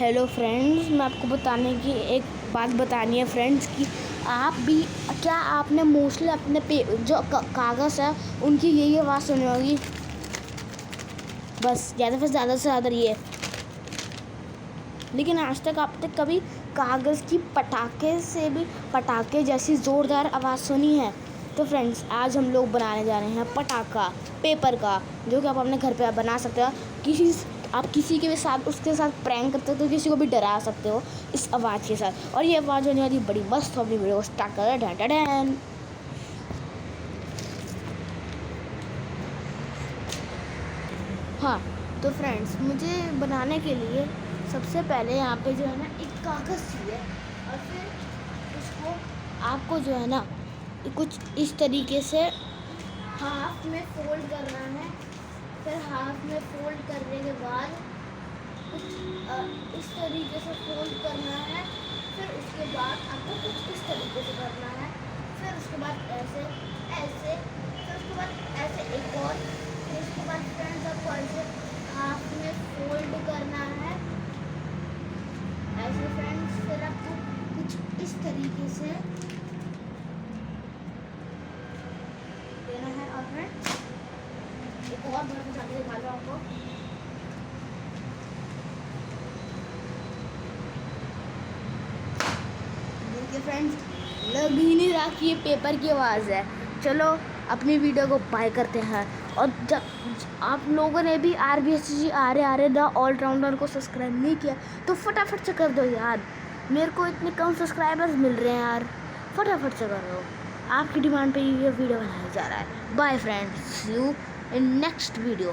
Hello friends, मैं आपको बताने की एक बात बतानी है फ्रेंड्स कि आप भी क्या आपने मोस्टली अपने जो कागज़ है उनकी यही आवाज़ सुनी होगी। बस ज़्यादा से ज़्यादा ये। लेकिन आज तक आपने कभी कागज़ की पटाखे जैसी ज़ोरदार आवाज़ सुनी है? तो फ्रेंड्स, आज हम लोग बनाने जा रहे हैं पटाखा पेपर का, जो कि आप अपने घर पे बना सकते हो। आप किसी के भी साथ उसके साथ प्रैंक करते हो तो किसी को भी डरा सकते हो इस आवाज़ के साथ। और ये आवाज़ होने वाली बड़ी मस्त हो। अपनी वीडियो को स्टार्ट कर डैन। हाँ, तो फ्रेंड्स, मुझे बनाने के लिए सबसे पहले यहाँ पे जो है ना एक कागज़ चाहिए, और फिर उसको आपको जो है ना कुछ इस तरीके से हाफ में फोल्ड करना है। फिर हाफ में फोल्ड करने के बाद कुछ इस तरीके से फोल्ड करना है। फिर उसके बाद आपको कुछ इस तरीके से करना है। फिर उसके बाद ऐसे ऐसे, फिर उसके बाद ऐसे एक और, फिर उसके बाद फ्रेंड्स आपको ऐसे हाफ में फोल्ड करना है ऐसे फ्रेंड्स। फिर आपको कुछ इस तरीके से देना है। और फ्रेंड्स एक और बड़ा दिखा रहा हूँ आपको। देखिए फ्रेंड्स, लग ही नहीं रहा कि ये पेपर की आवाज़ है। चलो अपनी वीडियो को बाय करते हैं। और जब आप लोगों ने भी RBSG आर्य द ऑलराउंडर को सब्सक्राइब नहीं किया तो फटाफट से कर दो यार। मेरे को इतने कम सब्सक्राइबर्स मिल रहे हैं यार, फटाफट से कर दो। आपकी डिमांड पे ये वीडियो बनाया जा रहा है। Bye friends, see you in next video.